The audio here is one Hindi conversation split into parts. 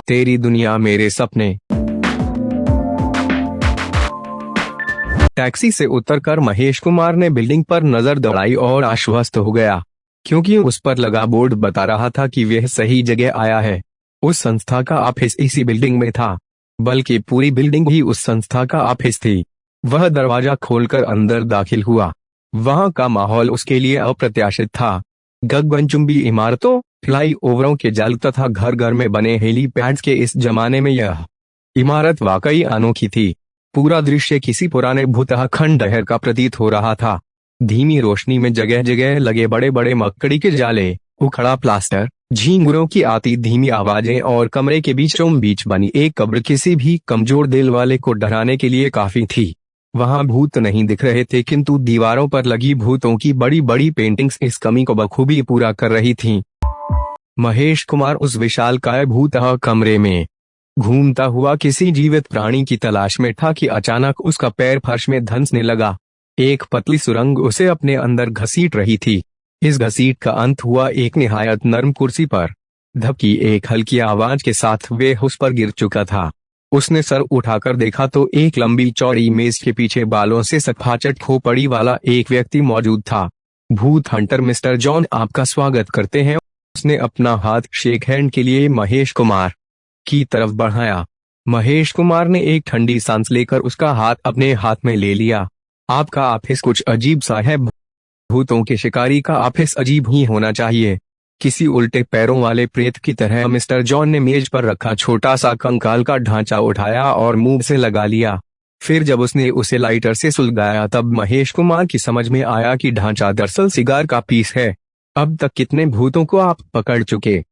तेरी दुनिया मेरे सपने। टैक्सी से उतरकर महेश कुमार ने बिल्डिंग पर नजर दौड़ाई और आश्वस्त हो गया, क्योंकि उस पर लगा बोर्ड बता रहा था कि वह सही जगह आया है। उस संस्था का ऑफिस इसी बिल्डिंग में था, बल्कि पूरी बिल्डिंग ही उस संस्था का ऑफिस थी। वह दरवाजा खोलकर अंदर दाखिल हुआ। वहां का माहौल उसके लिए अप्रत्याशित था। गगनचुंबी इमारतों, फ्लाई ओवरों के जाल तथा घर घर में बने हेलीपैड्स के इस जमाने में यह इमारत वाकई अनोखी थी। पूरा दृश्य किसी पुराने भूतह खंडहर का प्रतीत हो रहा था। धीमी रोशनी में जगह जगह लगे बड़े बड़े मकड़ी के जाले, उखड़ा प्लास्टर, झींगुरों की आती धीमी आवाजें और कमरे के बीचों बीच बनी एक कब्र किसी भी कमजोर दिल वाले को डराने के लिए काफी थी। वहां भूत नहीं दिख रहे थे, किंतु दीवारों पर लगी भूतों की बड़ी बड़ी पेंटिंग्स इस कमी को बखूबी पूरा कर रही थीं। महेश कुमार उस विशालकाय भूतह कमरे में घूमता हुआ किसी जीवित प्राणी की तलाश में था कि अचानक उसका पैर फर्श में धंसने लगा। एक पतली सुरंग उसे अपने अंदर घसीट रही थी। इस घसीट का अंत हुआ एक निहायत नर्म कुर्सी पर। धपकी एक हल्की आवाज के साथ वे उस पर गिर चुका था। उसने सर उठाकर देखा तो एक लंबी चौड़ी मेज के पीछे बालों से सफाचट खोपड़ी वाला एक व्यक्ति मौजूद था। भूत हंटर मिस्टर जॉन आपका स्वागत करते हैं। उसने अपना हाथ शेक हैंड के लिए महेश कुमार की तरफ बढ़ाया। महेश कुमार ने एक ठंडी सांस लेकर उसका हाथ अपने हाथ में ले लिया। आपका ऑफिस कुछ अजीब सा है। भूतों के शिकारी का ऑफिस अजीब ही होना चाहिए। किसी उल्टे पैरों वाले प्रेत की तरह मिस्टर जॉन ने मेज पर रखा छोटा सा कंकाल का ढांचा उठाया और मुंह से लगा लिया। फिर जब उसने उसे लाइटर से सुलगाया तब महेश कुमार की समझ में आया कि ढांचा दरअसल सिगार का पीस है। अब तक कितने भूतों को आप पकड़ चुके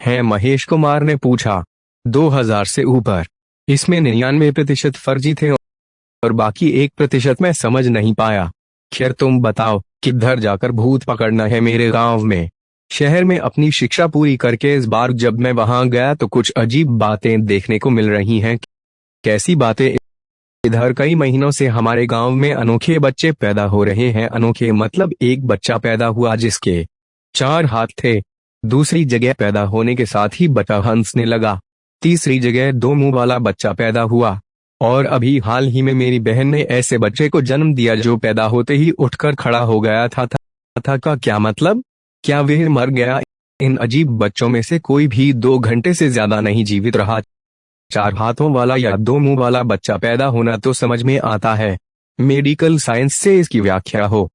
हैं? महेश कुमार ने पूछा। 2000 से ऊपर। इसमें 99% फर्जी थे और बाकी 1% मैं समझ नहीं पाया। खैर तुम बताओ, किधर जाकर भूत पकड़ना है? मेरे गांव में, शहर में अपनी शिक्षा पूरी करके इस बार जब मैं वहां गया तो कुछ अजीब बातें देखने को मिल रही हैं। कैसी बातें? इधर कई महीनों से हमारे गांव में अनोखे बच्चे पैदा हो रहे हैं। अनोखे मतलब एक बच्चा पैदा हुआ जिसके 4 हाथ थे। दूसरी जगह पैदा होने के साथ ही बच्चा हंसने लगा। तीसरी जगह 2 मुंह वाला बच्चा पैदा हुआ। और अभी हाल ही में मेरी बहन ने ऐसे बच्चे को जन्म दिया जो पैदा होते ही उठकर खड़ा हो गया था का क्या मतलब? क्या वह मर गया? इन अजीब बच्चों में से कोई भी 2 घंटे से ज्यादा नहीं जीवित रहा। 4 हाथों वाला या 2 मुंह वाला बच्चा पैदा होना तो समझ में आता है। मेडिकल साइंस से इसकी व्याख्या हो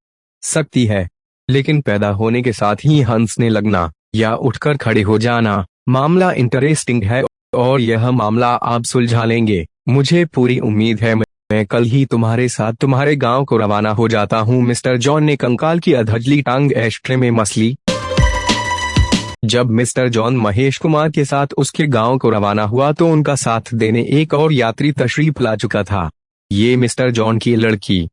सकती है, लेकिन पैदा होने के साथ ही हंसने लगना या उठकर खड़े हो जाना मामला इंटरेस्टिंग है और यह मामला आप सुलझा लेंगे। मुझे पूरी उम्मीद है। मैं कल ही तुम्हारे साथ तुम्हारे गांव को रवाना हो जाता हूं। मिस्टर जॉन ने कंकाल की अधजली टांग एस्ट्रे में मस ली। जब मिस्टर जॉन महेश कुमार के साथ उसके गांव को रवाना हुआ तो उनका साथ देने एक और यात्री तशरीफ ला चुका था। ये मिस्टर जॉन की लड़की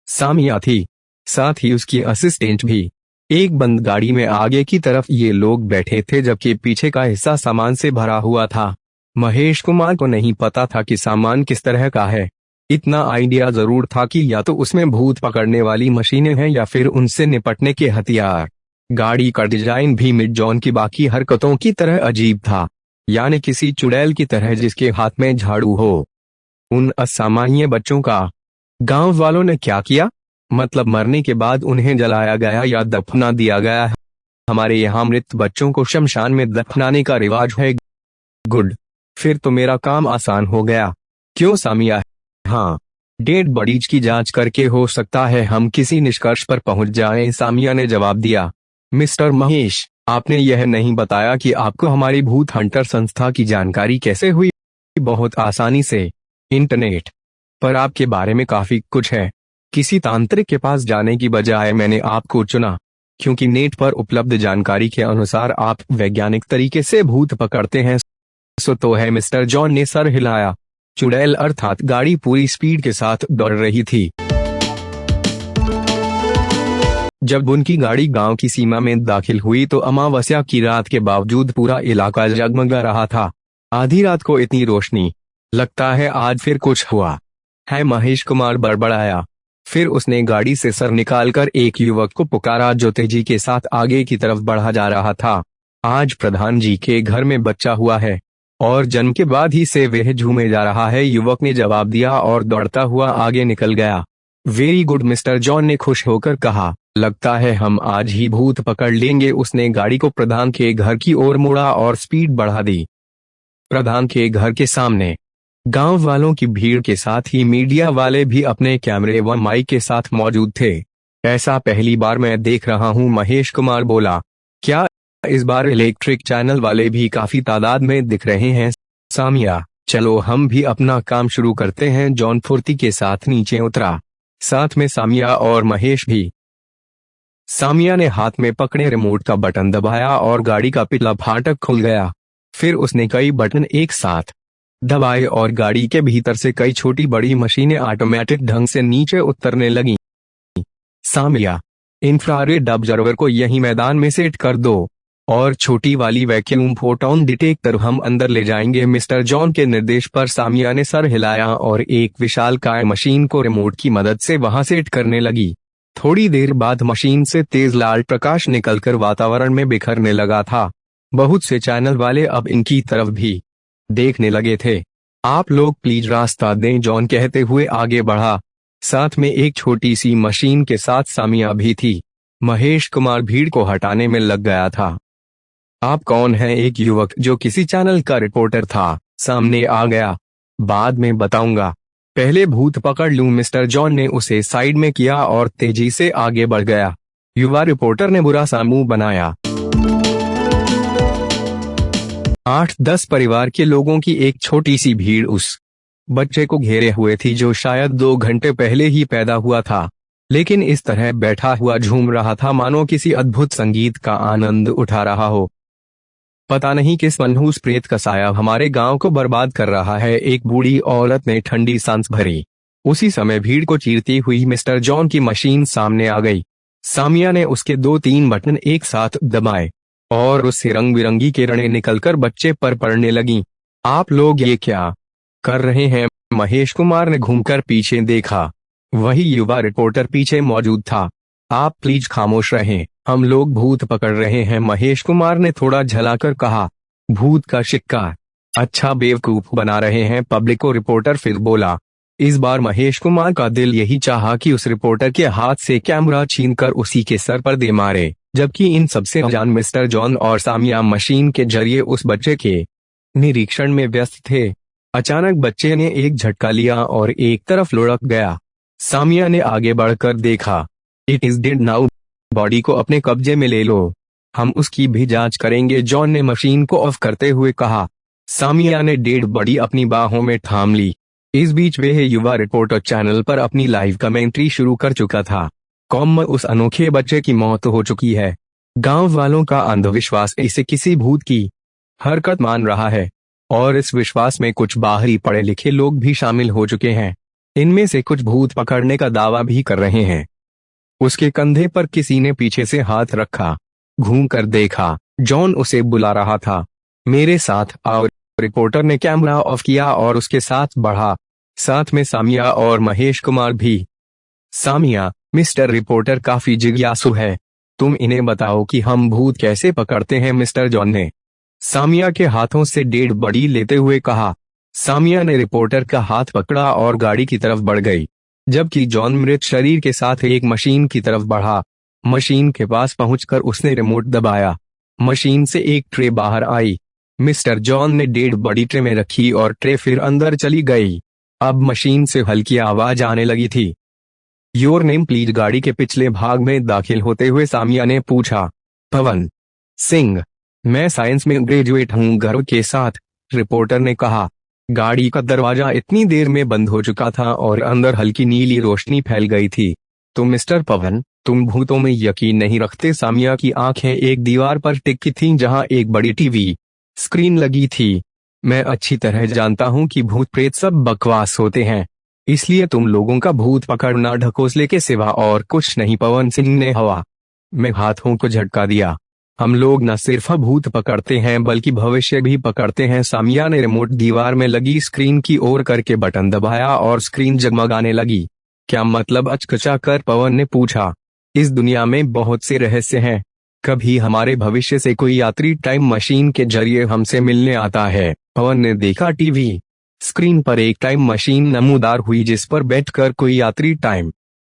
सामिया थी, साथ ही उसकी असिस्टेंट भी। एक बंद गाड़ी में आगे की तरफ ये लोग बैठे थे, जबकि पीछे का हिस्सा सामान से भरा हुआ था। महेश कुमार को नहीं पता था कि सामान किस तरह का है। इतना आइडिया जरूर था कि या तो उसमें भूत पकड़ने वाली मशीनें हैं या फिर उनसे निपटने के हथियार। गाड़ी का डिजाइन भी मिड जॉन की बाकी हरकतों की तरह अजीब था, यानी किसी चुड़ैल की तरह जिसके हाथ में झाड़ू हो। उन असामान्य बच्चों का गांव वालों ने क्या किया? मतलब मरने के बाद उन्हें जलाया गया या दफना दिया गया? हमारे यहाँ मृत बच्चों को शमशान में दफनाने का रिवाज है। गुड, फिर तो मेरा काम आसान हो गया। क्यों सामिया? हाँ, डेड बॉडीज की जांच करके हो सकता है हम किसी निष्कर्ष पर पहुंच जाएं, सामिया ने जवाब दिया। मिस्टर महेश, आपने यह नहीं बताया कि आपको हमारी भूत हंटर संस्था की जानकारी कैसे हुई? बहुत आसानी से, इंटरनेट पर आपके बारे में काफी कुछ है। किसी तांत्रिक के पास जाने की बजाय मैंने आपको चुना, क्योंकि नेट पर उपलब्ध जानकारी के अनुसार आप वैज्ञानिक तरीके से भूत पकड़ते हैं। सो तो है। मिस्टर जॉन ने सर हिलाया। चुड़ैल अर्थात गाड़ी पूरी स्पीड के साथ दौड़ रही थी। जब उनकी गाड़ी गांव की सीमा में दाखिल हुई तो अमावस्या की रात के बावजूद पूरा इलाका जगमगा रहा था। आधी रात को इतनी रोशनी, लगता है आज फिर कुछ हुआ है, महेश कुमार बड़बड़ाया। फिर उसने गाड़ी से सर निकालकर एक युवक को पुकारा जो तेजी के साथ आगे की तरफ बढ़ा जा रहा था। आज प्रधान जी के घर में बच्चा हुआ है। और जन्म के बाद ही से वह झूमे जा रहा है, युवक ने जवाब दिया और दौड़ता हुआ आगे निकल गया। वेरी गुड मिस्टर जॉन ने खुश होकर कहा, लगता है हम आज ही भूत पकड़ लेंगे। उसने गाड़ी को प्रधान के घर की ओर मोड़ा और स्पीड बढ़ा दी। प्रधान के घर के सामने गांव वालों की भीड़ के साथ ही मीडिया वाले भी अपने कैमरे व माइक के साथ मौजूद थे। ऐसा पहली बार मैं देख रहा हूं, महेश कुमार बोला। क्या इस बार इलेक्ट्रिक चैनल वाले भी काफी तादाद में दिख रहे हैं? सामिया, चलो हम भी अपना काम शुरू करते हैं। जॉन फुर्ती के साथ नीचे उतरा, साथ में सामिया और महेश भी। सामिया ने हाथ में पकड़े रिमोट का बटन दबाया और गाड़ी का पिछला फाटक खुल गया। फिर उसने कई बटन एक साथ दबाए और गाड़ी के भीतर से कई छोटी बड़ी मशीनें ऑटोमेटिक ढंग से नीचे उतरने लगीं। सामिया, इंफ्रारेड ऑब्जर्वर को यही मैदान में सेट कर दो और छोटी वाली वैक्यूम फोटोन डिटेक्टर हम अंदर ले जाएंगे। मिस्टर जॉन के निर्देश पर सामिया ने सर हिलाया और एक विशालकाय मशीन को रिमोट की मदद से वहां सेट करने लगी। थोड़ी देर बाद मशीन से तेज लाल प्रकाश निकलकर वातावरण में बिखरने लगा था। बहुत से चैनल वाले अब इनकी तरफ भी देखने लगे थे। आप लोग प्लीज रास्ता दें, जॉन कहते हुए आगे बढ़ा। साथ में एक छोटी सी मशीन के साथ सामिया भी थी। महेश कुमार भीड़ को हटाने में लग गया था। आप कौन हैं? एक युवक जो किसी चैनल का रिपोर्टर था सामने आ गया। बाद में बताऊंगा, पहले भूत पकड़ लूं। मिस्टर जॉन ने उसे साइड में किया और तेजी से आगे बढ़ गया। युवा रिपोर्टर ने बुरा सा मुंह बनाया। 8-10 परिवार के लोगों की एक छोटी सी भीड़ उस बच्चे को घेरे हुए थी जो शायद 2 घंटे पहले ही पैदा हुआ था, लेकिन इस तरह बैठा हुआ झूम रहा था मानो किसी अद्भुत संगीत का आनंद उठा रहा हो। पता नहीं किस मनहूस प्रेत का साया हमारे गांव को बर्बाद कर रहा है, एक बूढ़ी औरत ने ठंडी सांस भरी। उसी समय भीड़ को चीरती हुई मिस्टर जॉन की मशीन सामने आ गई। सामिया ने उसके 2-3 बटन एक साथ दबाए और उससे रंग बिरंगी किरणें निकलकर बच्चे पर पड़ने लगीं। आप लोग ये क्या कर रहे हैं? महेश कुमार ने घूमकर पीछे देखा। वही युवा रिपोर्टर पीछे मौजूद था। आप प्लीज खामोश रहें, हम लोग भूत पकड़ रहे हैं, महेश कुमार ने थोड़ा झलाकर कहा। भूत का शिकार? अच्छा बेवकूफ बना रहे हैं पब्लिक को, रिपोर्टर फिर बोला। इस बार महेश कुमार का दिल यही चाहा कि उस रिपोर्टर के हाथ से कैमरा छीनकर उसी के सर पर दे मारे, जबकि इन सबसे अनजान मिस्टर जॉन और सामिया मशीन के जरिए उस बच्चे के निरीक्षण में व्यस्त थे। अचानक बच्चे ने एक झटका लिया और एक तरफ लुढ़क गया। सामिया ने आगे बढ़कर देखा। It is dead now, body को अपने कब्जे में ले लो, हम उसकी भी जांच करेंगे, जॉन ने मशीन को ऑफ करते हुए कहा। सामिया ने डेड बॉडी अपनी बाहों में थाम ली। इस बीच वह युवा रिपोर्टर चैनल पर अपनी लाइव कमेंट्री शुरू कर चुका था। कौम, उस अनोखे बच्चे की मौत हो चुकी है। गांव वालों का अंधविश्वास इसे किसी भूत की हरकत मान रहा है और इस विश्वास में कुछ बाहरी पढ़े लिखे लोग भी शामिल हो चुके हैं। इनमें से कुछ भूत पकड़ने का दावा भी कर रहे हैं। उसके कंधे पर किसी ने पीछे से हाथ रखा। घूमकर देखा, जॉन उसे बुला रहा था। मेरे साथ आओ, रिपोर्टर ने कैमरा ऑफ किया और उसके साथ बढ़ा, साथ में सामिया और महेश कुमार भी। सामिया, मिस्टर रिपोर्टर काफी जिज्ञासु है, तुम इन्हें बताओ कि हम भूत कैसे पकड़ते हैं, मिस्टर जॉन ने सामिया के हाथों से डेड बॉडी लेते हुए कहा। सामिया ने रिपोर्टर का हाथ पकड़ा और गाड़ी की तरफ बढ़ गई, जबकि जॉन मृत शरीर के साथ एक मशीन की तरफ बढ़ा। मशीन के पास पहुंचकर उसने रिमोट दबाया। मशीन से एक ट्रे बाहर आई। मिस्टर जॉन ने डेड बॉडी ट्रे में रखी और ट्रे फिर अंदर चली गई। अब मशीन से हल्की आवाज आने लगी थी। योर नेम प्लीज, गाड़ी के पिछले भाग में दाखिल होते हुए सामिया ने पूछा। पवन सिंह, मैं साइंस में ग्रेजुएट हूँ, गर्व के साथ रिपोर्टर ने कहा। गाड़ी का दरवाजा इतनी देर में बंद हो चुका था और अंदर हल्की नीली रोशनी फैल गई थी। तो मिस्टर पवन, तुम भूतों में यकीन नहीं रखते? सामिया की आंखें एक दीवार पर टिकी थीं जहां एक बड़ी टीवी स्क्रीन लगी थी। मैं अच्छी तरह जानता हूं कि भूत प्रेत सब बकवास होते हैं, इसलिए तुम लोगों का भूत पकड़ना ढकोसले के सिवा और कुछ नहीं। पवन सिंह ने हवा में हाथों को झटका दिया। हम लोग न सिर्फ भूत पकड़ते हैं बल्कि भविष्य भी पकड़ते हैं। सामिया ने रिमोट दीवार में लगी स्क्रीन की ओर करके बटन दबाया और स्क्रीन जगमगाने लगी। क्या मतलब? अचकचा कर पवन ने पूछा। इस दुनिया में बहुत से रहस्य हैं। कभी हमारे भविष्य से कोई यात्री टाइम मशीन के जरिए हमसे मिलने आता है, पवन ने देखा टीवी स्क्रीन पर एक टाइम मशीन नमूदार हुई जिस पर बैठकर कोई यात्री टाइम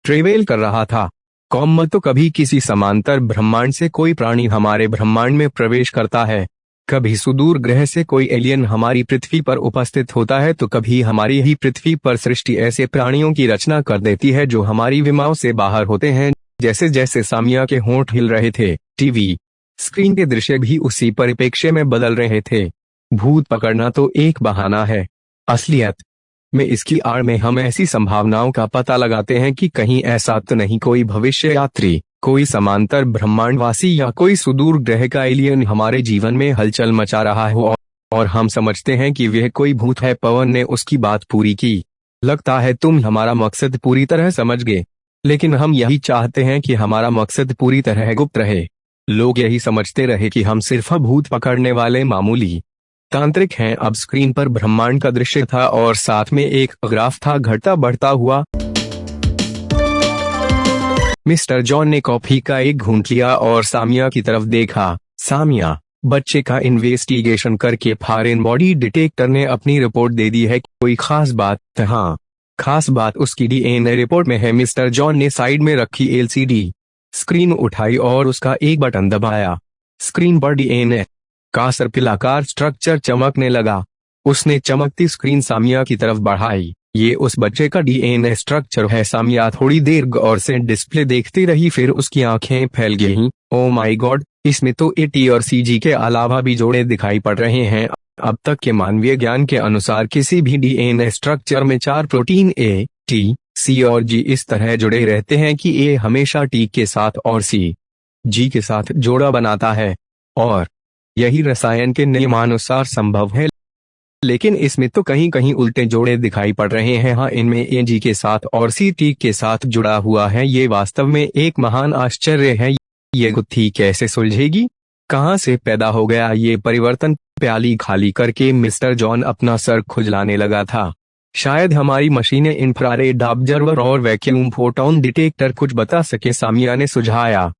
ट्रेवल कर रहा था। तो कभी किसी समांतर ब्रह्मांड से कोई प्राणी हमारे ब्रह्मांड में प्रवेश करता है, कभी सुदूर ग्रह से कोई एलियन हमारी पृथ्वी पर उपस्थित होता है, तो कभी हमारी ही पृथ्वी पर सृष्टि ऐसे प्राणियों की रचना कर देती है जो हमारी विमाओं से बाहर होते हैं। जैसे जैसे सामिया के होंठ हिल रहे थे, टीवी स्क्रीन के दृश्य भी उसी परिप्रेक्ष्य में बदल रहे थे। भूत पकड़ना तो एक बहाना है, असलियत में इसकी आड़ में हम ऐसी संभावनाओं का पता लगाते हैं कि कहीं ऐसा तो नहीं कोई भविष्य यात्री, कोई समांतर ब्रह्मांडवासी या कोई सुदूर ग्रह का एलियन हमारे जीवन में हलचल मचा रहा हो और हम समझते हैं कि वह कोई भूत है। पवन ने उसकी बात पूरी की। लगता है तुम हमारा मकसद पूरी तरह समझ गए, लेकिन हम यही चाहते हैं कि हमारा मकसद पूरी तरह गुप्त रहे। लोग यही समझते रहे कि हम सिर्फ भूत पकड़ने वाले मामूली तांत्रिक हैं। अब स्क्रीन पर ब्रह्मांड का दृश्य था और साथ में एक ग्राफ था घटता बढ़ता हुआ। मिस्टर जॉन ने कॉफी का एक घूंट लिया और सामिया की तरफ देखा। सामिया, बच्चे का इन्वेस्टिगेशन करके फॉरेन बॉडी डिटेक्टर ने अपनी रिपोर्ट दे दी है। कोई खास बात? हाँ, खास बात उसकी डीएनए रिपोर्ट में है। मिस्टर जॉन ने साइड में रखी एलसीडी स्क्रीन उठाई और उसका एक बटन दबाया। स्क्रीन पर डीएनए का सर्पिलाकार स्ट्रक्चर चमकने लगा। उसने चमकती स्क्रीन सामिया की तरफ बढ़ाई। ये उस बच्चे का डीएनए स्ट्रक्चर है। सामिया थोड़ी देर गौर से डिस्प्ले देखती रही, फिर उसकी आंखें फैल गईं। ओ माय गॉड, इसमें तो एटी और सीजी के अलावा भी जोड़े दिखाई पड़ रहे हैं। अब तक के मानवीय ज्ञान के अनुसार किसी भी डीएनए स्ट्रक्चर में 4 प्रोटीन ए, टी, सी और जी इस तरह जुड़े रहते हैं कि ए हमेशा टी के साथ और सी, जी के साथ जोड़ा बनाता है, और यही रसायन के नियमानुसार संभव है। लेकिन इसमें तो कहीं कहीं उल्टे जोड़े दिखाई पड़ रहे हैं। हाँ, इनमें ए जी के साथ और सी टी के साथ जुड़ा हुआ है। ये वास्तव में एक महान आश्चर्य है। ये गुत्थी कैसे सुलझेगी? कहाँ से पैदा हो गया ये परिवर्तन? प्याली खाली करके मिस्टर जॉन अपना सर खुजलाने लगा था। शायद हमारी मशीनें, इंफ्रारेड ऑब्जर्वर और वैक्यूम फोटोन डिटेक्टर कुछ बता सके, सामिया ने सुझाया।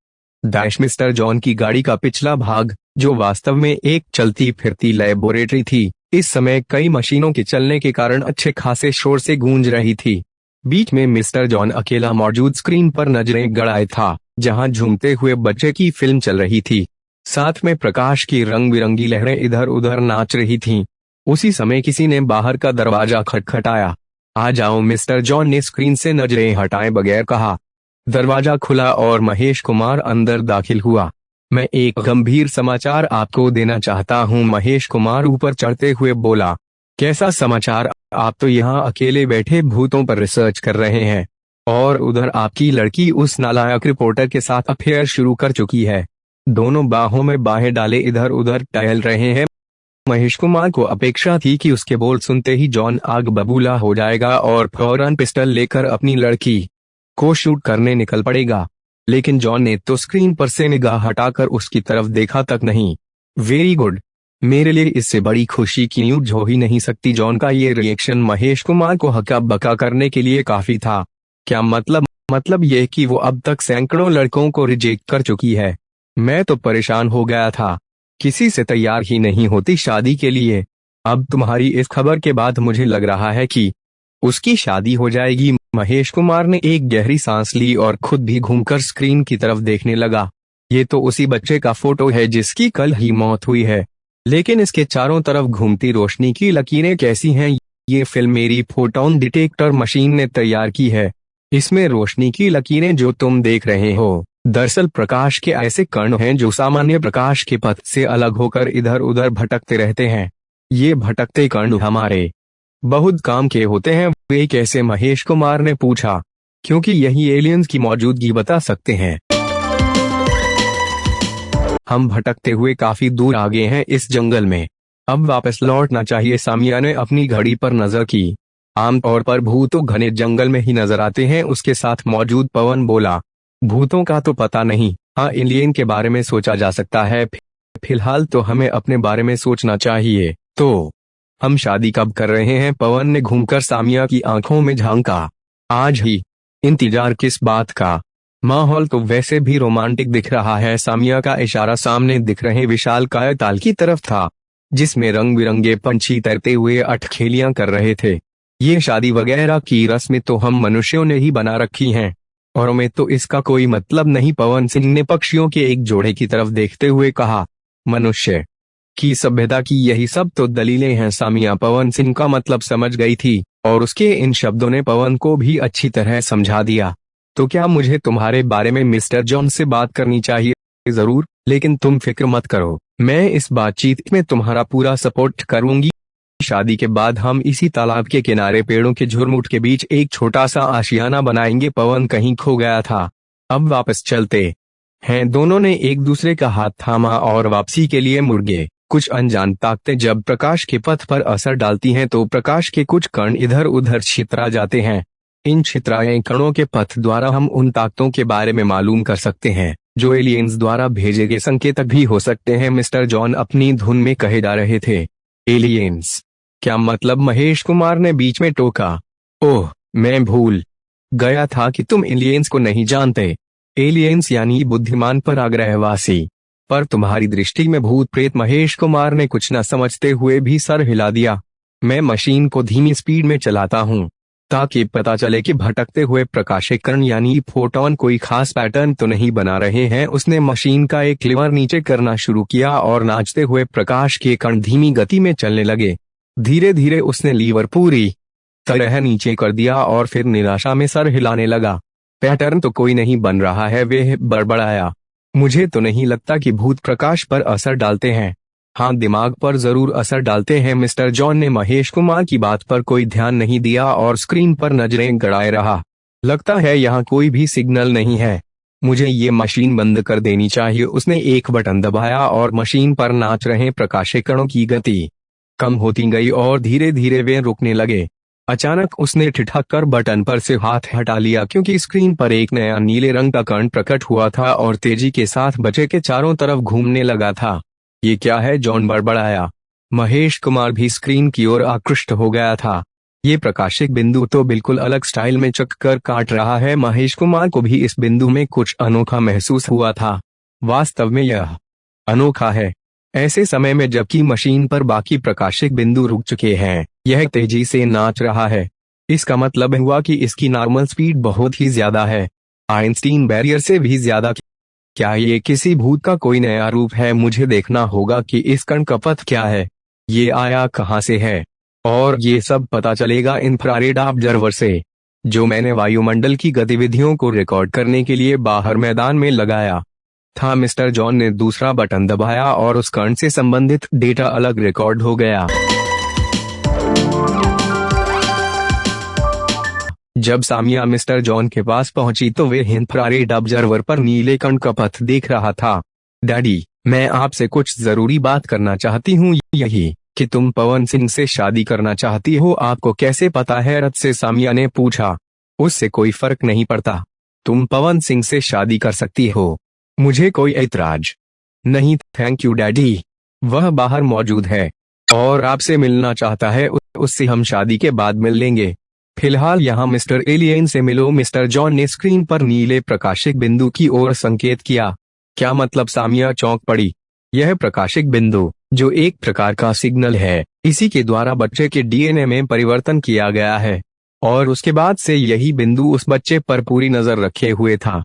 मिस्टर जॉन की गाड़ी का पिछला भाग, जो वास्तव में एक चलती फिरती लैबोरेटरी थी, इस समय कई मशीनों के चलने के कारण अच्छे खासे शोर से गूंज रही थी। बीच में मिस्टर जॉन अकेला मौजूद स्क्रीन पर नजरें गड़ाए था, जहां झूमते हुए बच्चे की फिल्म चल रही थी। साथ में प्रकाश की रंग बिरंगी लहरें इधर उधर नाच रही थीं। उसी समय किसी ने बाहर का दरवाजा खटखटाया। आ जाओ, मिस्टर जॉन ने स्क्रीन से नजरें हटाए बगैर कहा। दरवाजा खुला और महेश कुमार अंदर दाखिल हुआ। मैं एक गंभीर समाचार आपको देना चाहता हूँ, महेश कुमार ऊपर चढ़ते हुए बोला। कैसा समाचार? आप तो यहाँ अकेले बैठे भूतों पर रिसर्च कर रहे हैं, और उधर आपकी लड़की उस नालायक रिपोर्टर के साथ अफेयर शुरू कर चुकी है। दोनों बाहों में बाहें डाले इधर उधर टहल रहे हैं। महेश कुमार को अपेक्षा थी कि उसके बोल सुनते ही जॉन आग बबूला हो जाएगा और फौरन पिस्टल लेकर अपनी लड़की को शूट करने निकल पड़ेगा, लेकिन जॉन ने तो स्क्रीन पर से निगाह हटाकर उसकी तरफ देखा तक नहीं। वेरी गुड, मेरे लिए इससे बड़ी खुशी की न्यूज हो ही नहीं सकती। जॉन का ये रिएक्शन महेश कुमार को हक्का बक्का करने के लिए काफी था। क्या मतलब? मतलब यह कि वो अब तक सैकड़ों लड़कों को रिजेक्ट कर चुकी है। मैं तो परेशान हो गया था, किसी से तैयार ही नहीं होती शादी के लिए। अब तुम्हारी इस खबर के बाद मुझे लग रहा है कि उसकी शादी हो जाएगी। महेश कुमार ने एक गहरी सांस ली और खुद भी घूमकर स्क्रीन की तरफ देखने लगा। ये तो उसी बच्चे का फोटो है जिसकी कल ही मौत हुई है, लेकिन इसके चारों तरफ घूमती रोशनी की लकीरें कैसी हैं? ये फिल्म मेरी फोटोन डिटेक्टर मशीन ने तैयार की है। इसमें रोशनी की लकीरें जो तुम देख रहे हो, दरअसल प्रकाश के ऐसे कण हैं जो सामान्य प्रकाश के पथ से अलग होकर इधर उधर भटकते रहते हैं। ये भटकते कण हमारे बहुत काम के होते हैं। वे कैसे? महेश कुमार ने पूछा। क्योंकि यही एलियंस की मौजूदगी बता सकते हैं। हम भटकते हुए काफी दूर आ गए हैं इस जंगल में, अब वापस लौटना चाहिए। सामिया ने अपनी घड़ी पर नजर की। आमतौर पर भूत तो घने जंगल में ही नजर आते हैं, उसके साथ मौजूद पवन बोला। भूतों का तो पता नहीं, हाँ एलियन के बारे में सोचा जा सकता है। फिलहाल तो हमें अपने बारे में सोचना चाहिए। तो हम शादी कब कर रहे हैं? पवन ने घूमकर सामिया की आंखों में झांका। आज ही। इंतजार किस बात का? माहौल तो वैसे भी रोमांटिक दिख रहा है। सामिया का इशारा सामने दिख रहे विशालकाय ताल की तरफ था। जिसमें रंग बिरंगे पंछी तैरते हुए अटखेलियां कर रहे थे। ये शादी वगैरह की रस्में तो हम मनुष्यों ने ही बना रखी हैं, और हमें तो इसका कोई मतलब नहीं। पवन सिंह ने पक्षियों के एक जोड़े की तरफ देखते हुए कहा। मनुष्य की सभ्यता की यही सब तो दलीलें हैं। सामिया पवन सिंह का मतलब समझ गई थी, और उसके इन शब्दों ने पवन को भी अच्छी तरह समझा दिया। तो क्या मुझे तुम्हारे बारे में मिस्टर जॉन से बात करनी चाहिए? जरूर, लेकिन तुम फिक्र मत करो, मैं इस बातचीत में तुम्हारा पूरा सपोर्ट करूंगी। शादी के बाद हम इसी तालाब के किनारे पेड़ों के झुरमुट के बीच एक छोटा सा आशियाना बनाएंगे। पवन कहीं खो गया था। अब वापस चलते हैं। दोनों ने एक दूसरे का हाथ थामा और वापसी के लिए मुड़ गए। कुछ अनजान ताकतें जब प्रकाश के पथ पर असर डालती हैं तो प्रकाश के कुछ कण इधर उधर छितरा जाते हैं। इन छितराए कणों के पथ द्वारा हम उन ताकतों के बारे में मालूम कर सकते हैं, जो एलियंस द्वारा भेजे गए संकेतक भी हो सकते हैं। मिस्टर जॉन अपनी धुन में कहे जा रहे थे। एलियंस? क्या मतलब? महेश कुमार ने बीच में टोका। ओह, मैं भूल गया था कि तुम एलियंस को नहीं जानते। एलियंस यानी बुद्धिमान पराग्रहवासी। पर तुम्हारी दृष्टि में भूत प्रेत? महेश कुमार ने कुछ न समझते हुए भी सर हिला दिया। मैं मशीन को धीमी स्पीड में चलाता हूँ, ताकि पता चले कि भटकते हुए प्रकाशीकरण यानी फोटोन कोई खास पैटर्न तो नहीं बना रहे हैं। उसने मशीन का एक लीवर नीचे करना शुरू किया और नाचते हुए प्रकाश के कण धीमी गति में चलने लगे। धीरे धीरे उसने लीवर पूरी तरह नीचे कर दिया और फिर निराशा में सर हिलाने लगा। पैटर्न तो कोई नहीं बन रहा है, वह बड़बड़ाया। मुझे तो नहीं लगता कि भूत प्रकाश पर असर डालते हैं। हाँ, दिमाग पर जरूर असर डालते हैं। मिस्टर जॉन ने महेश कुमार की बात पर कोई ध्यान नहीं दिया और स्क्रीन पर नजरें गड़ाए रहा। लगता है यहाँ कोई भी सिग्नल नहीं है। मुझे ये मशीन बंद कर देनी चाहिए। उसने एक बटन दबाया और मशीन पर नाच रहे प्रकाशीकरणों की गति कम होती गई और धीरे धीरे वे रुकने लगे। अचानक उसने ठिठक कर बटन पर से हाथ हटा लिया, क्योंकि स्क्रीन पर एक नया नीले रंग का कण प्रकट हुआ था और तेजी के साथ बच्चे के चारों तरफ घूमने लगा था। ये क्या है? जॉन बड़बड़ाया। महेश कुमार भी स्क्रीन की ओर आकृष्ट हो गया था। ये प्रकाशिक बिंदु तो बिल्कुल अलग स्टाइल में चक्कर काट रहा है। महेश कुमार को भी इस बिंदु में कुछ अनोखा महसूस हुआ था। वास्तव में यह अनोखा है। ऐसे समय में जबकि मशीन पर बाकी प्रकाशिक बिंदु रुक चुके हैं, यह तेजी से नाच रहा है। इसका मतलब हुआ कि इसकी नॉर्मल स्पीड बहुत ही ज्यादा है, आइंस्टीन बैरियर से भी ज्यादा। क्या ये किसी भूत का कोई नया रूप है? मुझे देखना होगा कि इस कण का पथ क्या है, ये आया कहां से है, और ये सब पता चलेगा इंफ्रारेड ऑब्जर्वर से, जो मैंने वायुमंडल की गतिविधियों को रिकॉर्ड करने के लिए बाहर मैदान में लगाया था। मिस्टर जॉन ने दूसरा बटन दबाया और उस कण से संबंधित डेटा अलग रिकॉर्ड हो गया। जब सामिया मिस्टर जॉन के पास पहुंची तो वे इंफ्रारेड ऑब्जर्वर पर नीले कण का पथ देख रहा था। डैडी, मैं आपसे कुछ जरूरी बात करना चाहती हूँ। यही कि तुम पवन सिंह से शादी करना चाहती हो, आपको कैसे पता है? रथ से सामिया ने पूछा। उससे कोई फर्क नहीं पड़ता, तुम पवन सिंह से शादी कर सकती हो, मुझे कोई ऐतराज नहीं। थैंक यू डैडी, वह बाहर मौजूद है और आपसे मिलना चाहता है। उससे हम शादी के बाद मिल लेंगे। फिलहाल यहाँ मिस्टर एलियन से मिलो। मिस्टर जॉन ने स्क्रीन पर नीले प्रकाशिक बिंदु की ओर संकेत किया। क्या मतलब? सामिया चौंक पड़ी। यह प्रकाशिक बिंदु, जो एक प्रकार का सिग्नल है, इसी के द्वारा बच्चे के डीएनए में परिवर्तन किया गया है, और उसके बाद से यही बिंदु उस बच्चे पर पूरी नजर रखे हुए था।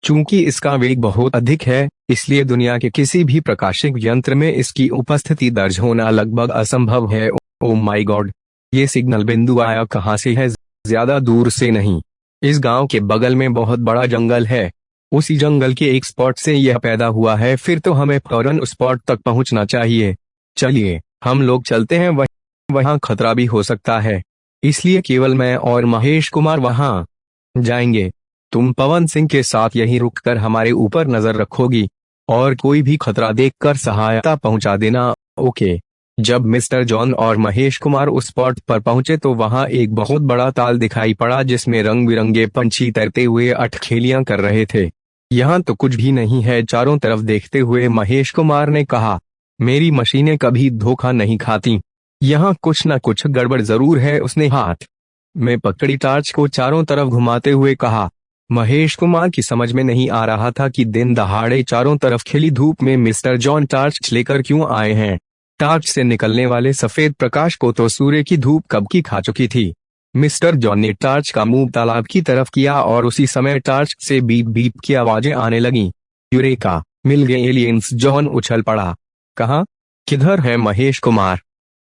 चूंकि इसका वेग बहुत अधिक है, इसलिए दुनिया के किसी भी प्रकाशिक यंत्र में इसकी उपस्थिति दर्ज होना लगभग असंभव है। ओ माय गॉड, ये सिग्नल बिंदु आया कहां से है? ज्यादा दूर से नहीं, इस गांव के बगल में बहुत बड़ा जंगल है, उसी जंगल के एक स्पॉट से यह पैदा हुआ है। फिर तो हमें फौरन उस स्पॉट तक पहुंचना चाहिए। चलिए हम लोग चलते हैं, वहां खतरा भी हो सकता है, इसलिए केवल मैं और महेश कुमार वहां जाएंगे। तुम पवन सिंह के साथ यहीं रुककर हमारे ऊपर नजर रखोगी और कोई भी खतरा देखकर सहायता पहुंचा देना, ओके? जब मिस्टर जॉन और महेश कुमार उस स्पॉट पर पहुंचे तो वहां एक बहुत बड़ा ताल दिखाई पड़ा, जिसमें रंग बिरंगे पंछी तैरते हुए अटखेलियां कर रहे थे। यहाँ तो कुछ भी नहीं है। चारों तरफ देखते हुए महेश कुमार ने कहा, मेरी मशीनें कभी धोखा नहीं खाती, यहाँ कुछ न कुछ गड़बड़ जरूर है। उसने हाथ में पकड़ी टार्च को चारों तरफ घुमाते हुए कहा। महेश कुमार की समझ में नहीं आ रहा था कि दिन दहाड़े चारों तरफ खिली धूप में मिस्टर जॉन टार्च लेकर क्यों आए हैं। टार्च से निकलने वाले सफेद प्रकाश को तो सूर्य की धूप कब की खा चुकी थी। मिस्टर जॉन ने टार्च का मुंह तालाब की तरफ किया और उसी समय टार्च से बीप बीप की आवाजें आने लगीं। यूरेका, मिल गए एलियंस। जॉन उछल पड़ा। कहाँ? किधर है महेश कुमार?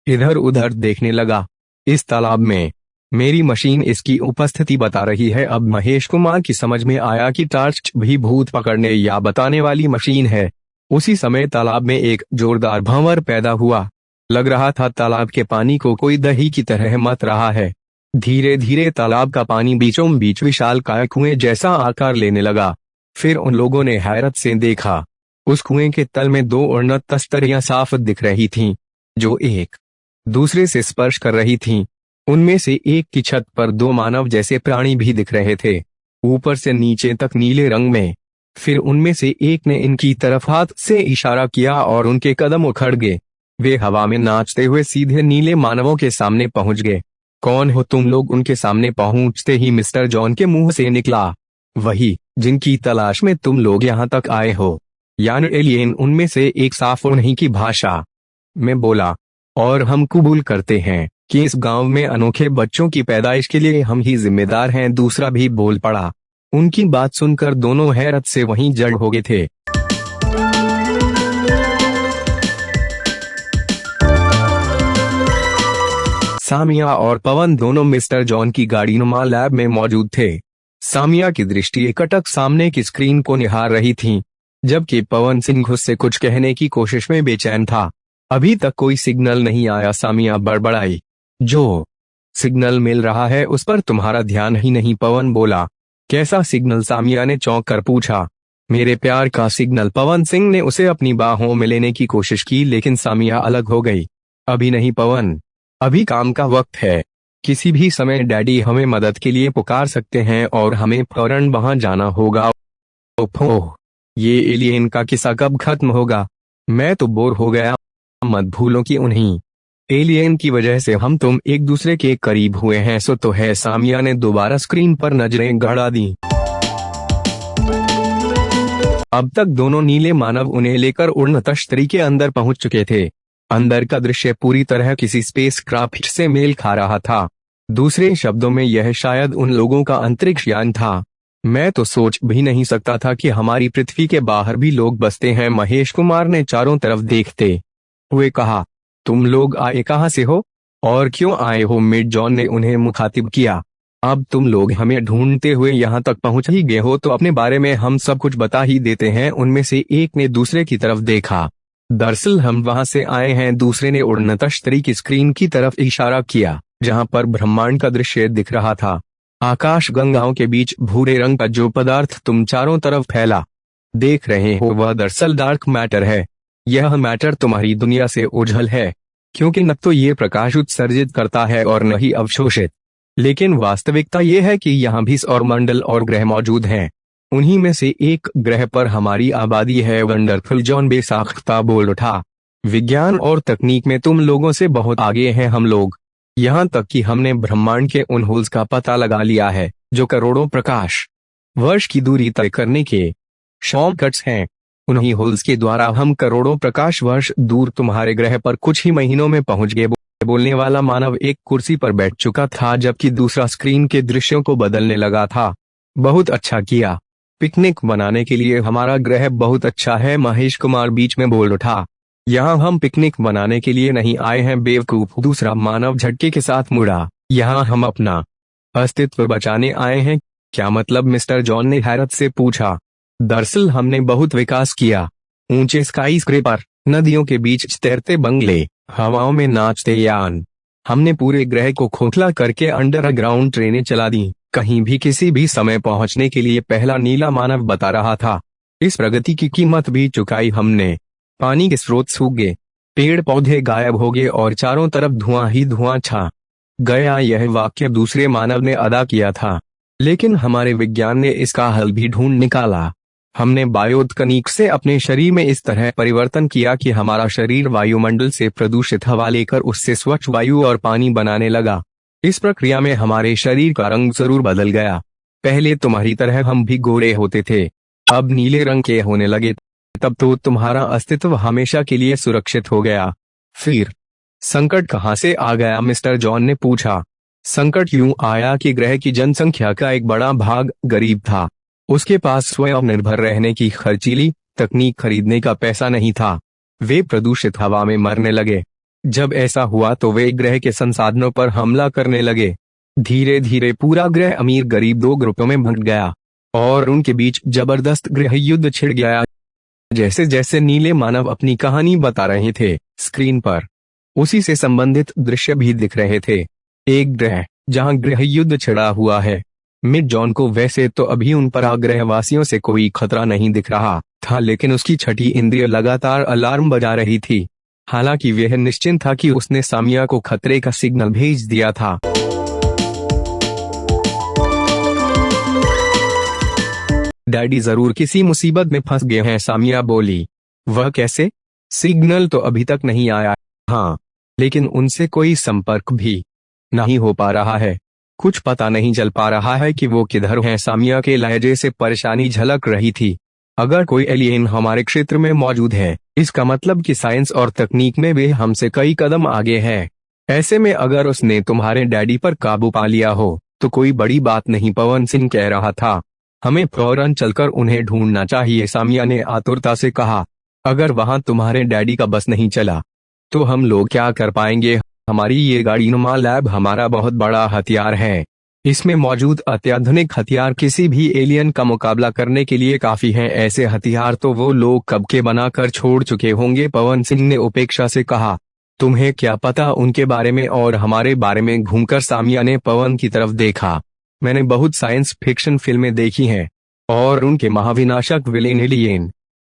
इधर उधर देखने लगा। इस तालाब में। मेरी मशीन इसकी उपस्थिति बता रही है। अब महेश कुमार की समझ में आया कि टार्च भी भूत पकड़ने या बताने वाली मशीन है। उसी समय तालाब में एक जोरदार भंवर पैदा हुआ। लग रहा था तालाब के पानी को कोई दही की तरह मथ रहा है। धीरे धीरे तालाब का पानी बीचों बीच विशालकाय कुएं जैसा आकार लेने लगा। फिर उन लोगों ने हैरत से देखा। उस कुएं के तल में दो उन्नत तस्तरियां साफ दिख रही थीं, जो एक दूसरे से स्पर्श कर रही थीं। उनमें से एक की छत पर दो मानव जैसे प्राणी भी दिख रहे थे, ऊपर से नीचे तक नीले रंग में। फिर उनमें से एक ने इनकी तरफ हाथ से इशारा किया और उनके कदम उखड़ गए। वे हवा में नाचते हुए सीधे नीले मानवों के सामने पहुंच गए। कौन हो तुम लोग? उनके सामने पहुंचते ही मिस्टर जॉन के मुंह से निकला, वही जिनकी तलाश में तुम लोग यहाँ तक आए हो, यानी एलियन। उनमें से एक साफ उन्हीं की भाषा में बोला, और हम कबूल करते हैं कि इस गांव में अनोखे बच्चों की पैदाइश के लिए हम ही जिम्मेदार हैं। दूसरा भी बोल पड़ा। उनकी बात सुनकर दोनों हैरत से वहीं जड़ हो गए थे। सामिया और पवन दोनों मिस्टर जॉन की गाड़ी नुमा लैब में मौजूद थे। सामिया की दृष्टि एकटक सामने की स्क्रीन को निहार रही थी, जबकि पवन सिंह खुद से कुछ कहने की कोशिश में बेचैन था। अभी तक कोई सिग्नल नहीं आया। सामिया बड़बड़ाई, जो सिग्नल मिल रहा है उस पर तुम्हारा ध्यान ही नहीं। पवन बोला, कैसा सिग्नल? सामिया ने चौंक कर पूछा। मेरे प्यार का सिग्नल। पवन सिंह ने उसे अपनी बाहों में लेने की कोशिश की, लेकिन सामिया अलग हो गई। अभी नहीं पवन, अभी काम का वक्त है। किसी भी समय डैडी हमें मदद के लिए पुकार सकते हैं और हमें फौरन वहां जाना होगा। ओह, ये एलियन का किस्सा कब खत्म होगा? मैं तो बोर हो गया। मत भूलो कि उन्हीं एलियन की वजह से हम तुम एक दूसरे के करीब हुए हैं। सो तो है। सामिया ने दोबारा स्क्रीन पर नजरें गड़ा दी। अब तक दोनों नीले मानव उन्हें लेकर उड़न तश्तरी के अंदर पहुंच चुके थे। अंदर का दृश्य पूरी तरह किसी स्पेस क्राफ्ट से मेल खा रहा था। दूसरे शब्दों में यह शायद उन लोगों का अंतरिक्ष यान था। मैं तो सोच भी नहीं सकता था कि हमारी पृथ्वी के बाहर भी लोग बसते हैं। महेश कुमार ने चारों तरफ देखते हुए कहा, तुम लोग आए कहाँ से हो और क्यों आए हो? मिड जॉन ने उन्हें मुखातिब किया। अब तुम लोग हमें ढूंढते हुए यहाँ तक पहुँच ही गए हो तो अपने बारे में हम सब कुछ बता ही देते हैं। उनमें से एक ने दूसरे की तरफ देखा। दरअसल हम वहां से आए हैं। दूसरे ने उड़न तश्तरी की स्क्रीन की तरफ इशारा किया, जहां पर ब्रह्मांड का दृश्य दिख रहा था। आकाश गंगाओं के बीच भूरे रंग का जो पदार्थ तुम चारों तरफ फैला देख रहे हो, वह दरअसल डार्क मैटर है। यह मैटर तुम्हारी दुनिया से ओझल है, क्योंकि न तो ये प्रकाश उत्सर्जित करता है और न ही अवशोषित। लेकिन वास्तविकता यह है कि यहाँ भी सौर मंडल और ग्रह मौजूद हैं। उन्हीं में से एक ग्रह पर हमारी आबादी है। वंडरफुल। जॉन बेसाख्ता बोल उठा। विज्ञान और तकनीक में तुम लोगों से बहुत आगे हैं हम लोग। यहाँ तक कि हमने ब्रह्मांड के उन होल्स का पता लगा लिया है जो करोड़ों प्रकाश वर्ष की दूरी तय करने के शॉर्टकट्स हैं। उन्हीं होल्स के द्वारा हम करोड़ों प्रकाश वर्ष दूर तुम्हारे ग्रह पर कुछ ही महीनों में पहुंच गए। बोलने वाला मानव एक कुर्सी पर बैठ चुका था, जबकि दूसरा स्क्रीन के दृश्यों को बदलने लगा था। बहुत अच्छा किया। पिकनिक बनाने के लिए हमारा ग्रह बहुत अच्छा है। महेश कुमार बीच में बोल उठा। यहाँ हम पिकनिक बनाने के लिए नहीं आए हैं बेवकूफ। दूसरा मानव झटके के साथ मुड़ा। यहाँ हम अपना अस्तित्व बचाने आए हैं। क्या मतलब? मिस्टर जॉन ने हैरत से पूछा। दरअसल हमने बहुत विकास किया। ऊंचे स्काई स्क्रेपर, नदियों के बीच तैरते बंगले, हवाओं में नाचते यान। हमने पूरे ग्रह को खोखला करके अंडरग्राउंड ट्रेनें चला दी। कहीं भी किसी भी समय पहुंचने के लिए पहला नीला मानव बता रहा था। इस प्रगति की कीमत भी चुकाई हमने। पानी के स्रोत सूख गए, पेड़ पौधे गायब हो गए और चारों तरफ धुआं ही धुआं छा गया। यह वाक्य दूसरे मानव ने अदा किया था, लेकिन हमारे विज्ञान ने इसका हल भी ढूंढ निकाला। हमने बायोतकनीक से अपने शरीर में इस तरह परिवर्तन किया कि हमारा शरीर वायुमंडल से प्रदूषित हवा लेकर उससे स्वच्छ वायु और पानी बनाने लगा। इस प्रक्रिया में हमारे शरीर का रंग जरूर बदल गया। पहले तुम्हारी तरह हम भी गोरे होते थे, अब नीले रंग के होने लगे। तब तो तुम्हारा अस्तित्व हमेशा के लिए सुरक्षित हो गया। फिर संकट कहां से आ गया, मिस्टर जॉन ने पूछा। संकट यूं आया कि ग्रह की जनसंख्या का एक बड़ा भाग गरीब था। उसके पास स्वयं निर्भर रहने की खर्चीली तकनीक खरीदने का पैसा नहीं था। वे प्रदूषित हवा में मरने लगे। जब ऐसा हुआ तो वे ग्रह के संसाधनों पर हमला करने लगे। धीरे धीरे पूरा ग्रह अमीर गरीब दो ग्रुपों में बंट गया और उनके बीच जबरदस्त गृह युद्ध छिड़ गया। जैसे जैसे नीले मानव अपनी कहानी बता रहे थे, स्क्रीन पर उसी से संबंधित दृश्य भी दिख रहे थे। एक ग्रह जहां गृह युद्ध छिड़ा हुआ है। मिड जॉन को वैसे तो अभी उन पर ग्रहवासियों से कोई खतरा नहीं दिख रहा था, लेकिन उसकी छठी इंद्रिय लगातार अलार्म बजा रही थी। हालांकि वह निश्चिंत था कि उसने सामिया को खतरे का सिग्नल भेज दिया था। डैडी जरूर किसी मुसीबत में फंस गए हैं, सामिया बोली। वह कैसे? सिग्नल तो अभी तक नहीं आया। हाँ, लेकिन उनसे कोई संपर्क भी नहीं हो पा रहा है। कुछ पता नहीं चल पा रहा है कि वो किधर हैं। सामिया के लहजे से परेशानी झलक रही थी। अगर कोई एलियन हमारे क्षेत्र में मौजूद है, इसका मतलब कि साइंस और तकनीक में वे हमसे कई कदम आगे है। ऐसे में अगर उसने तुम्हारे डैडी पर काबू पा लिया हो तो कोई बड़ी बात नहीं, पवन सिंह कह रहा था। हमें फौरन चलकर उन्हें ढूंढना चाहिए, सामिया ने आतुरता से कहा। अगर वहां तुम्हारे डैडी का बस नहीं चला तो हम लोग क्या कर पाएंगे? हमारी ये गाड़ी नुमा लैब हमारा बहुत बड़ा हथियार है। इसमें मौजूद अत्याधुनिक हथियार किसी भी एलियन का मुकाबला करने के लिए काफी हैं। ऐसे हथियार तो वो लोग कब के बनाकर छोड़ चुके होंगे, पवन सिंह ने उपेक्षा से कहा। तुम्हें क्या पता उनके बारे में और हमारे बारे में? घूमकर सामिया ने पवन की तरफ देखा। मैंने बहुत साइंस फिक्शन फिल्में देखी हैं और उनके महाविनाशक विलेन एलियन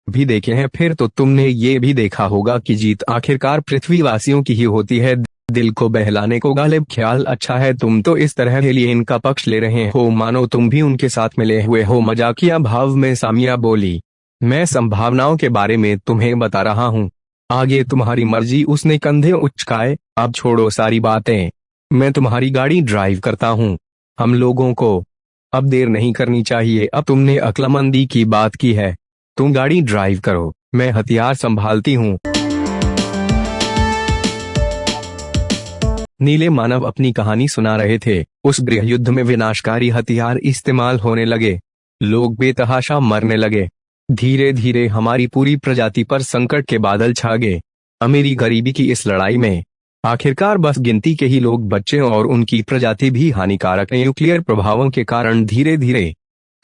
भी देखे हैं। फिर तो तुमने ये भी देखा होगा कि जीत आखिरकार पृथ्वीवासियों की ही होती है। दिल को बहलाने को गालिब ख्याल अच्छा है। तुम तो इस तरह एलियन का पक्ष ले रहे हो मानो तुम भी उनके साथ मिले हुए हो, मजाकिया भाव में सामिया बोली। मैं संभावनाओं के बारे में तुम्हें बता रहा हूँ, आगे तुम्हारी मर्जी। उसने कंधे उचकाए। अब छोड़ो सारी बातें, मैं तुम्हारी गाड़ी ड्राइव करता हूँ। हम लोगों को अब देर नहीं करनी चाहिए। अब तुमने अक्लमंदी की बात की है, तुम गाड़ी ड्राइव करो, मैं हथियार संभालती हूँ। नीले मानव अपनी कहानी सुना रहे थे। उस गृह युद्ध में विनाशकारी हथियार इस्तेमाल होने लगे। लोग बेतहाशा मरने लगे। धीरे धीरे हमारी पूरी प्रजाति पर संकट के बादल छा गए। अमीरी गरीबी की इस लड़ाई में आखिरकार बस गिनती के ही लोग बचे और उनकी प्रजाति भी हानिकारक न्यूक्लियर प्रभावों के कारण धीरे धीरे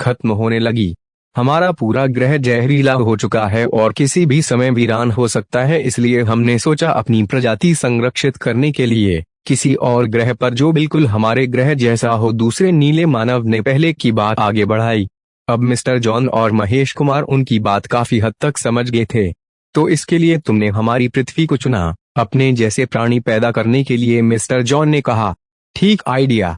खत्म होने लगी। हमारा पूरा ग्रह जहरीला हो चुका है और किसी भी समय वीरान हो सकता है। इसलिए हमने सोचा अपनी प्रजाति संरक्षित करने के लिए किसी और ग्रह पर जो बिल्कुल हमारे ग्रह जैसा हो। दूसरे नीले मानव ने पहले की बात आगे बढ़ाई। अब मिस्टर जॉन और महेश कुमार उनकी बात काफी हद तक समझ गए थे। तो इसके लिए तुमने हमारी पृथ्वी को चुना अपने जैसे प्राणी पैदा करने के लिए, मिस्टर जॉन ने कहा। ठीक आइडिया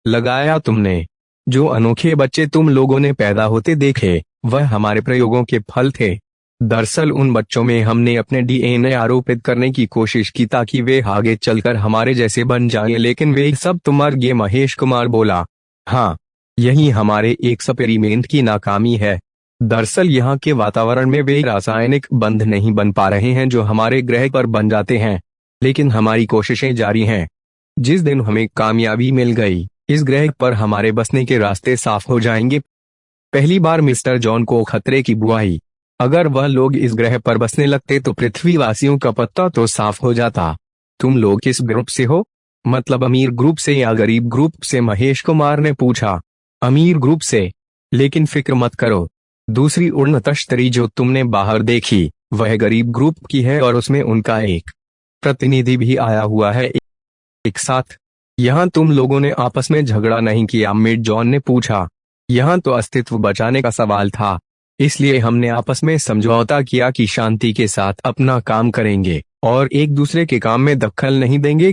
लगाया तुमने। जो अनोखे बच्चे तुम लोगों ने पैदा होते देखे वह हमारे प्रयोगों के फल थे। दरअसल उन बच्चों में हमने अपने डीएनए आरोपित करने की कोशिश की ताकि वे आगे चलकर हमारे जैसे बन जाएं, लेकिन वे सब तुम मर गए, महेश कुमार बोला। हाँ, यही हमारे एक्सपेरिमेंट की नाकामी है। दरअसल यहाँ के वातावरण में वे रासायनिक बंध नहीं बन पा रहे हैं जो हमारे ग्रह पर बन जाते हैं, लेकिन हमारी कोशिशें जारी हैं। जिस दिन हमें कामयाबी मिल गई, इस ग्रह पर हमारे बसने के रास्ते साफ हो जाएंगे। पहली बार मिस्टर जॉन को खतरे की बुआई। अगर वह लोग इस ग्रह पर बसने लगते तो पृथ्वीवासियों का पत्ता तो साफ हो जाता। तुम लोग किस ग्रुप से हो? मतलब अमीर ग्रुप से या गरीब ग्रुप से? महेश कुमार ने पूछा। अमीर ग्रुप से, लेकिन फिक्र मत करो, दूसरी उड़न तश्तरी जो तुमने बाहर देखी वह गरीब ग्रुप की है और उसमें उनका एक प्रतिनिधि भी आया हुआ है एक साथ। यहाँ तुम लोगों ने आपस में झगड़ा नहीं किया? मिड जॉन ने पूछा। यहाँ तो अस्तित्व बचाने का सवाल था, इसलिए हमने आपस में समझौता किया कि शांति के साथ अपना काम करेंगे और एक दूसरे के काम में दखल नहीं देंगे।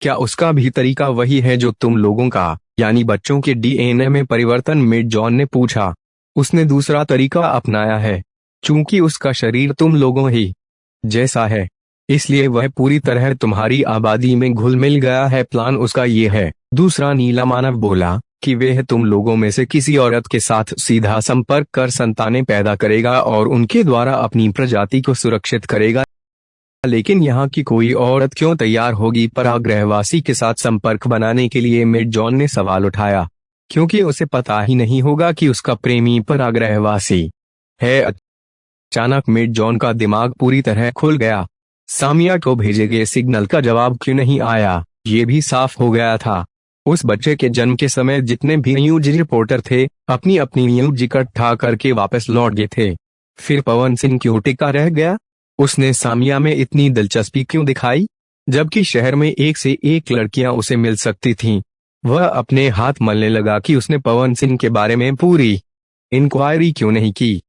क्या उसका भी तरीका वही है जो तुम लोगों का, यानी बच्चों के डीएनए में परिवर्तन? मिड जॉन ने पूछा। उसने दूसरा तरीका अपनाया है। चूंकि उसका शरीर तुम लोगों ही जैसा है, इसलिए वह पूरी तरह तुम्हारी आबादी में घुल मिल गया है। प्लान उसका ये है, दूसरा नीला मानव बोला, कि वह तुम लोगों में से किसी औरत के साथ सीधा संपर्क कर संतानें पैदा करेगा और उनके द्वारा अपनी प्रजाति को सुरक्षित करेगा। लेकिन यहाँ की कोई औरत क्यों तैयार होगी पराग्रहवासी के साथ संपर्क बनाने के लिए? मिड जॉन ने सवाल उठाया। क्योंकि उसे पता ही नहीं होगा कि उसका प्रेमी पराग्रहवासी है। अचानक मिड जॉन का दिमाग पूरी तरह खुल गया। सामिया को भेजे गए सिग्नल का जवाब क्यों नहीं आया, ये भी साफ हो गया था। उस बच्चे के जन्म के समय जितने भी न्यूज रिपोर्टर थे, अपनी अपनी न्यूज इकट्ठा करके वापस लौट गए थे। फिर पवन सिंह क्यों टिका रह गया? उसने सामिया में इतनी दिलचस्पी क्यों दिखाई, जबकि शहर में एक से एक लड़कियां उसे मिल सकती थीं? वह अपने हाथ मलने लगा कि उसने पवन सिंह के बारे में पूरी इंक्वायरी क्यों नहीं की।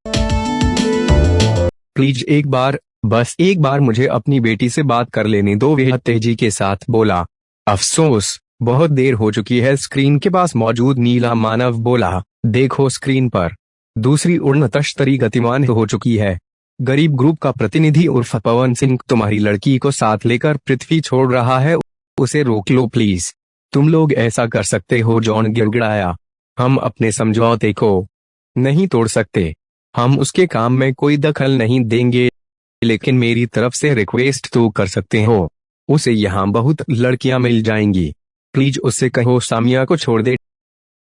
प्लीज एक बार, बस एक बार मुझे अपनी बेटी से बात कर लेने दो, वह तेजी के साथ बोला। अफसोस, बहुत देर हो चुकी है। स्क्रीन के पास मौजूद नीला मानव बोला। देखो स्क्रीन पर दूसरी उड़न तश्तरी गतिमान हो चुकी है। गरीब ग्रुप का प्रतिनिधि उर्फ पवन सिंह तुम्हारी लड़की को साथ लेकर पृथ्वी छोड़ रहा है, उसे रोक लो प्लीज। तुम लोग ऐसा कर सकते हो? जॉन गिड़गिड़ाया। हम अपने समझौते को नहीं तोड़ सकते, हम उसके काम में कोई दखल नहीं देंगे, लेकिन मेरी तरफ से रिक्वेस्ट तो कर सकते हो। उसे यहाँ बहुत लड़कियां मिल जाएंगी, प्लीज उससे कहो सामिया को छोड़ दे।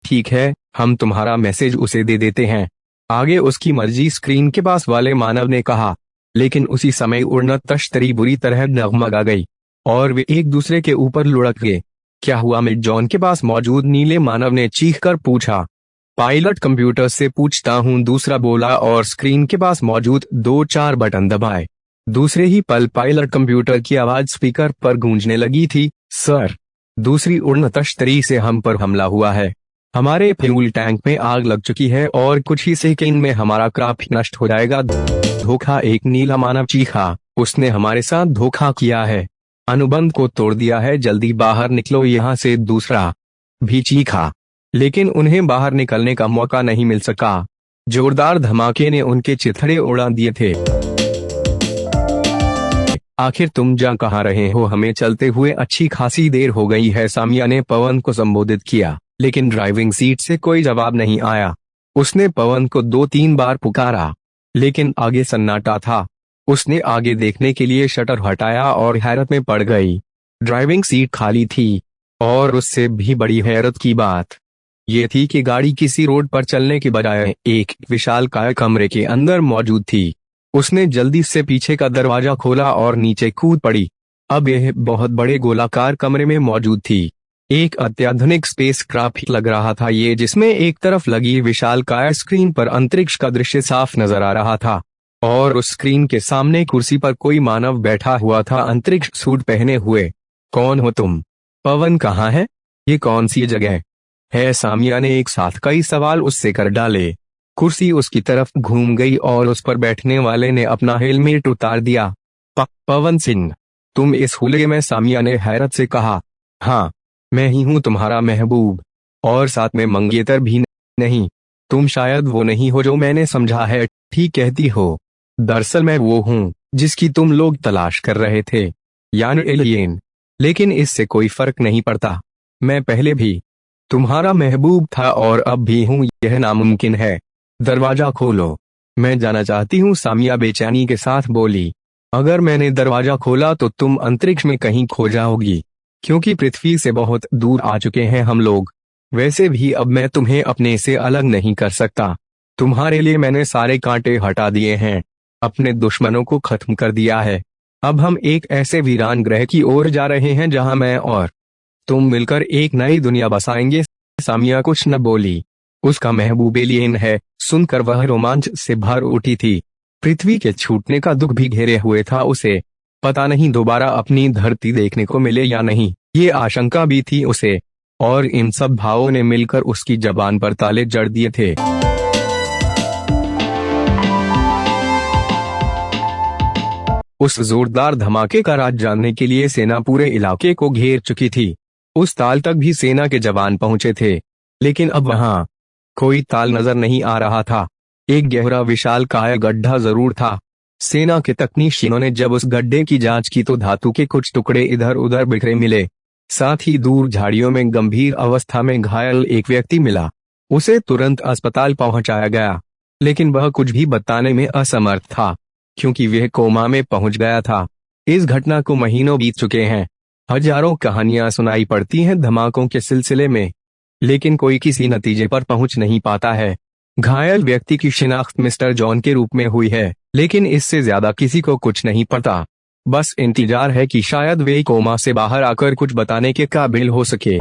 ठीक है, हम तुम्हारा मैसेज उसे दे देते हैं, आगे उसकी मर्जी, स्क्रीन के पास वाले मानव ने कहा। लेकिन उसी समय उड़न तश्तरी बुरी तरह डगमगा गई और वे एक दूसरे के ऊपर लुढ़क गए। क्या हुआ? मिड जॉन के पास मौजूद नीले मानव ने चीखकर पूछा। पायलट कंप्यूटर से पूछता हूँ, दूसरा बोला और स्क्रीन के पास मौजूद 2-4 बटन दबाए। दूसरे ही पल पायलट कंप्यूटर की आवाज स्पीकर पर गूंजने लगी थी। सर, दूसरी उड़न तश्तरी से हम पर हमला हुआ है। हमारे फ्यूल टैंक में आग लग चुकी है और कुछ ही सेकंड में हमारा क्राफ्ट नष्ट हो जाएगा। धोखा, एक नीला मानव चीखा। उसने हमारे साथ धोखा किया है, अनुबंध को तोड़ दिया है, जल्दी बाहर निकलो यहाँ से। दूसरा भी चीखा, लेकिन उन्हें बाहर निकलने का मौका नहीं मिल सका। जोरदार धमाके ने उनके चिथड़े उड़ा दिए थे। आखिर तुम जा कहाँ रहे हो? हमें चलते हुए अच्छी खासी देर हो गई है। सामिया ने पवन को संबोधित किया, लेकिन ड्राइविंग सीट से कोई जवाब नहीं आया। उसने पवन को 2-3 बार पुकारा, लेकिन आगे सन्नाटा था। उसने आगे देखने के लिए शटर हटाया और हैरत में पड़ गई। ड्राइविंग सीट खाली थी और उससे भी बड़ी हैरत की बात ये थी कि गाड़ी किसी रोड पर चलने के बजाय एक विशालकाय कमरे के अंदर मौजूद थी। उसने जल्दी से पीछे का दरवाजा खोला और नीचे कूद पड़ी। अब यह बहुत बड़े गोलाकार कमरे में मौजूद थी। एक अत्याधुनिक स्पेस क्राफ्ट लग रहा था ये, जिसमें एक तरफ लगी विशालकाय स्क्रीन पर अंतरिक्ष का दृश्य साफ नजर आ रहा था और उस स्क्रीन के सामने कुर्सी पर कोई मानव बैठा हुआ था, अंतरिक्ष सूट पहने हुए। कौन हो तुम? पवन कहाँ है? ये कौन सी जगह है? सामिया ने एक साथ कई सवाल उससे कर डाले। कुर्सी उसकी तरफ घूम गई और उस पर बैठने वाले ने अपना हेलमेट उतार दिया। पवन सिंह, तुम इस हुलिये में? सामिया ने हैरत से कहा। हाँ, मैं ही हूँ तुम्हारा महबूब, और साथ में मंगेतर भी नहीं। तुम शायद वो नहीं हो जो मैंने समझा है। ठीक कहती हो। दरअसल मैं वो हूँ जिसकी तुम लोग तलाश कर रहे थे, यानी एलियन। लेकिन इससे कोई फर्क नहीं पड़ता, मैं पहले भी तुम्हारा महबूब था और अब भी हूँ। यह नामुमकिन है। दरवाजा खोलो, मैं जाना चाहती हूँ। सामिया बेचैनी के साथ बोली। अगर मैंने दरवाजा खोला तो तुम अंतरिक्ष में कहीं खो जाओगी, क्योंकि पृथ्वी से बहुत दूर आ चुके हैं हम लोग। वैसे भी अब मैं तुम्हें अपने से अलग नहीं कर सकता। तुम्हारे लिए मैंने सारे कांटे हटा दिए हैं, अपने दुश्मनों को खत्म कर दिया है। अब हम एक ऐसे वीरान ग्रह की ओर जा रहे हैं जहां मैं और तुम मिलकर एक नई दुनिया बसाएंगे। सामिया कुछ न बोली। उसका महबूब एलियन है, सुनकर वह रोमांच से भर उठी थी। पृथ्वी के छूटने का दुख भी घेरे हुए था उसे। पता नहीं दोबारा अपनी धरती देखने को मिले या नहीं, ये आशंका भी थी उसे। और इन सब भावों ने मिलकर उसकी जबान पर ताले जड़ दिए थे। उस जोरदार धमाके का राज जानने के लिए सेना पूरे इलाके को घेर चुकी थी। उस ताल तक भी सेना के जवान पहुंचे थे, लेकिन अब वहां कोई ताल नजर नहीं आ रहा था। एक गहरा विशालकाय गड्ढा जरूर था। सेना के तकनीशियनों ने जब उस गड्ढे की जांच की तो धातु के कुछ टुकड़े इधर उधर बिखरे मिले। साथ ही दूर झाड़ियों में गंभीर अवस्था में घायल एक व्यक्ति मिला। उसे तुरंत अस्पताल पहुंचाया गया, लेकिन वह कुछ भी बताने में असमर्थ था, क्योंकि वह कोमा में पहुंच गया था। इस घटना को महीनों बीत चुके हैं। हजारों कहानियां सुनाई पड़ती हैं धमाकों के सिलसिले में, लेकिन कोई किसी नतीजे पर पहुंच नहीं पाता है। घायल व्यक्ति की शिनाख्त मिस्टर जॉन के रूप में हुई है, लेकिन इससे ज्यादा किसी को कुछ नहीं पता। बस इंतजार है कि शायद वे कोमा से बाहर आकर कुछ बताने के काबिल हो सके।